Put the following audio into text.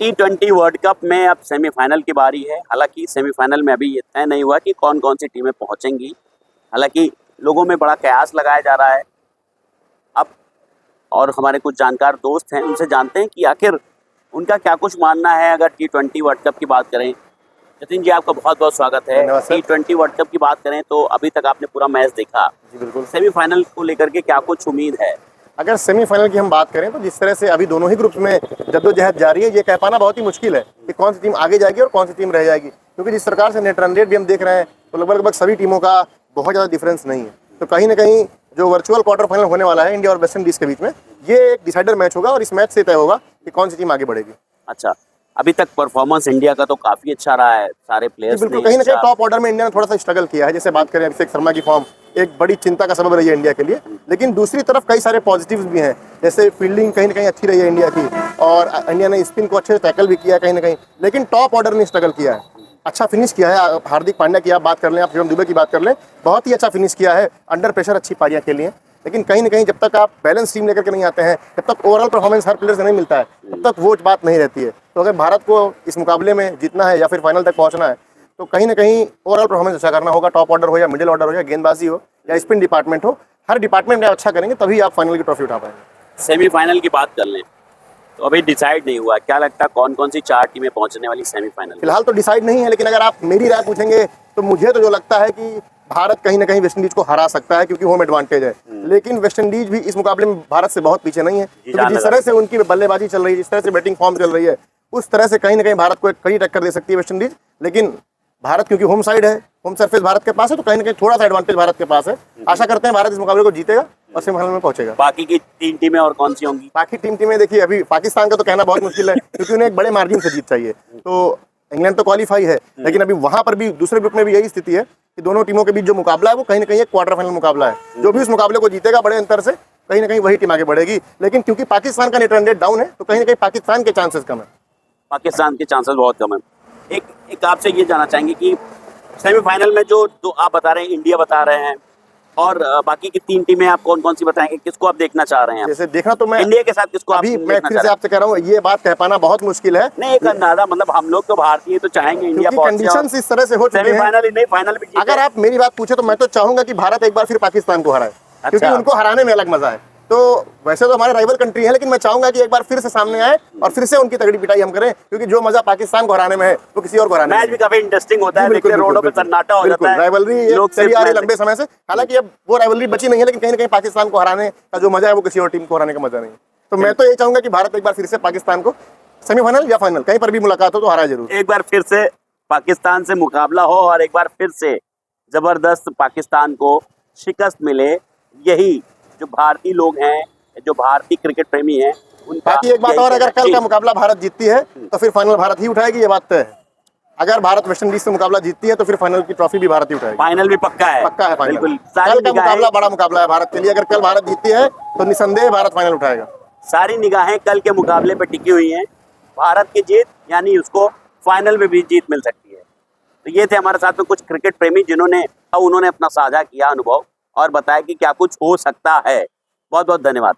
T20 world cup में अब semifinal की बारी है। हालांकि सेमीफाइनल में अभी ये तय नहीं हुआ कि कौन कौन सी टीमें पहुंचेंगी। हालांकि लोगों में बड़ा कयास लगाया जा रहा है अब, और हमारे कुछ जानकार दोस्त हैं, उनसे जानते हैं कि आखिर उनका क्या कुछ मानना है। अगर T20 वर्ल्ड कप की बात करें, जतिन जी आपका बहुत बहुत स्वागत है। T20 वर्ल्ड कप की बात करें तो अभी तक आपने पूरा मैच देखा जी बिल्कुल। सेमीफाइनल को लेकर के क्या कुछ उम्मीद है? अगर सेमीफाइनल की हम बात करें तो जिस तरह से अभी दोनों ही ग्रुप्स में जद्दोजहद जारी है, ये कह पाना बहुत ही मुश्किल है कि कौन सी टीम आगे जाएगी और कौन सी टीम रह जाएगी, क्योंकि जिस प्रकार से नेट रन रेट भी हम देख रहे हैं तो लगभग सभी टीमों का बहुत ज़्यादा डिफरेंस नहीं है। तो कहीं ना कहीं जो वर्चुअल क्वार्टर फाइनल होने वाला है इंडिया और वेस्ट इंडीज़ के बीच में, ये एक डिसाइडर मैच होगा और इस मैच से तय होगा कि कौन सी टीम आगे बढ़ेगी। अच्छा, अभी तक परफॉर्मेंस इंडिया का तो काफी अच्छा रहा है, सारे प्लेयर्स बिल्कुल। कहीं ना कहीं टॉप ऑर्डर में इंडिया ने थोड़ा सा स्ट्रगल किया है। जैसे बात करें अभिषेक शर्मा की फॉर्म एक बड़ी चिंता का सबब रही है इंडिया के लिए, लेकिन दूसरी तरफ कई सारे पॉजिटिव्स भी हैं। जैसे फील्डिंग कहीं ना कहीं अच्छी रही है इंडिया की, और इंडिया ने स्पिन को अच्छे से टैकल भी किया है कहीं ना कहीं, लेकिन टॉप ऑर्डर ने स्ट्रगल किया है। अच्छा फिनिश किया है। हार्दिक पांड्या की आप बात कर लें, आप शिवम दुबे की बात कर लें, बहुत ही अच्छा फिनिश किया है, अंडर प्रेशर अच्छी पारियां खेली हैं। लेकिन कहीं ना कहीं जब तक आप बैलेंस टीम लेकर के नहीं आते हैं, जब तक ओवरऑल परफॉर्मेंस हर प्लेयर से नहीं मिलता है, तब तक वो बात नहीं रहती है। तो अगर भारत को इस मुकाबले में जीतना है या फिर फाइनल तक पहुंचना है, तो कहीं ना कहीं ओवरऑल परफॉर्मेंस अच्छा करना होगा। टॉप ऑर्डर हो या मिडिल ऑर्डर हो या गेंदबाजी हो या स्पिन डिपार्टमेंट हो, हर डिपार्टमेंट में अच्छा करेंगे तभी आप फाइनल की ट्रॉफी उठा पाएंगे। सेमीफाइनल की बात कर लें तो अभी डिसाइड नहीं हुआ, क्या लगता है कौन कौन सी 4 टीमें पहुंचने वाली सेमीफाइनल? फिलहाल तो डिसाइड नहीं है, लेकिन अगर आप मेरी राय पूछेंगे तो मुझे तो जो लगता है कि भारत कहीं ना कहीं वेस्ट इंडीज को हरा सकता है, क्योंकि होम एडवांटेज है। लेकिन वेस्ट इंडीज भी इस मुकाबले में भारत से बहुत पीछे नहीं है, क्योंकि जिस तरह से उनकी बल्लेबाजी चल रही है, जिस तरह से बैटिंग फॉर्म चल रही है, उस तरह से कहीं ना कहीं भारत को एक कड़ी टक्कर दे सकती है वेस्ट इंडीज। लेकिन भारत क्योंकि होम साइड है, होम सरफेस भारत के पास है, तो कहीं ना कहीं थोड़ा सा एडवांटेज भारत के पास है। आशा करते हैं भारत इस मुकाबले को जीतेगा और सेमीफाइनल में पहुंचेगा। बाकी की 3 टीमें और कौन सी होंगी? बाकी टीमें देखिए, अभी पाकिस्तान का तो कहना बहुत मुश्किल है, क्योंकि उन्हें एक बड़े मार्जिन से जीत चाहिए। तो इंग्लैंड तो क्वालिफाई है, लेकिन अभी वहां पर भी दूसरे ग्रुप में भी यही स्थिति है कि दोनों टीमों के बीच जो मुकाबला है वो कहीं ना कहीं एक क्वार्टर फाइनल मुकाबला है। जो भी उस मुकाबले को जीतेगा बड़े अंतर से, कहीं ना कहीं वही टीम आगे बढ़ेगी। लेकिन क्योंकि पाकिस्तान का नेट रन रेट डाउन है, तो कहीं ना कहीं पाकिस्तान के चांसेस कम है। पाकिस्तान के चांसेस बहुत कम है। एक आपसे ये जानना चाहेंगे कि सेमीफाइनल में जो आप बता रहे हैं, इंडिया बता रहे हैं, और बाकी की 3 टीमें आप कौन कौन सी बताएंगे? किसको आप देखना चाह रहे हैं? जैसे देखना तो मैं इंडिया के साथ किसको अभी मैं फिर से आपसे कह रहा हूँ, ये बात कह पाना बहुत मुश्किल है। नहीं, एक अंदाजा, मतलब हम लोग तो भारतीय तो चाहेंगे इंडिया पहुंचे, कंडीशंस इस तरह से हो चुकी हैं। सेमीफाइनल नहीं, फाइनल भी जीते। अगर आप मेरी बात पूछे तो मैं तो चाहूंगा कि भारत एक बार फिर पाकिस्तान को हराए, क्योंकि उनको हराने में अलग मजा है। तो वैसे तो हमारे राइवल कंट्री है, लेकिन मैं चाहूंगा कि एक बार फिर से सामने आए और फिर से उनकी तगड़ी पिटाई हम करें, क्योंकि जो मजा पाकिस्तान को हराने में है वो किसी और को हराने में। मैच भी काफी इंटरेस्टिंग होता है, देखते रोडों पे सन्नाटा हो जाता है, राइवलरी लोग चली आ रही लंबे समय से। हालांकि अब वो राइवलरी बची नहीं है, लेकिन कहीं ना कहीं पाकिस्तान को हराने का जो मजा है वो किसी और टीम को हराने का मजा नहीं है। तो मैं तो ये चाहूंगा कि भारत एक बार फिर से पाकिस्तान को सेमीफाइनल या फाइनल कहीं पर भी मुलाकात हो तो हराए जरूर। एक बार फिर से पाकिस्तान से मुकाबला हो और एक बार फिर से जबरदस्त पाकिस्तान को शिकस्त मिले, यही जो भारतीय लोग हैं, जो भारतीय क्रिकेट प्रेमी हैं, बाकी एक बात और, अगर कल का मुकाबला भारत जीतती है तो फिर फाइनल भारत ही उठाएगी, ये बात तय है। अगर भारत वेस्ट इंडीज से मुकाबला जीतती है तो फिर फाइनल की ट्रॉफी भी भारत ही उठाएगी। फाइनल भी पक्का है, पक्का है फाइनल। बिल्कुल। कल का मुकाबला बड़ा मुकाबला है भारत के लिए। अगर कल भारत जीतती है तो निसंदेह भारत फाइनल उठाएगा। सारी निगाहें कल के मुकाबले पर टिकी हुई हैं। भारत की जीत यानी उसको फाइनल में भी जीत मिल सकती है। तो ये थे हमारे साथ में कुछ क्रिकेट प्रेमी, उन्होंने अपना साझा किया अनुभव और बताया कि क्या कुछ हो सकता है। बहुत बहुत धन्यवाद।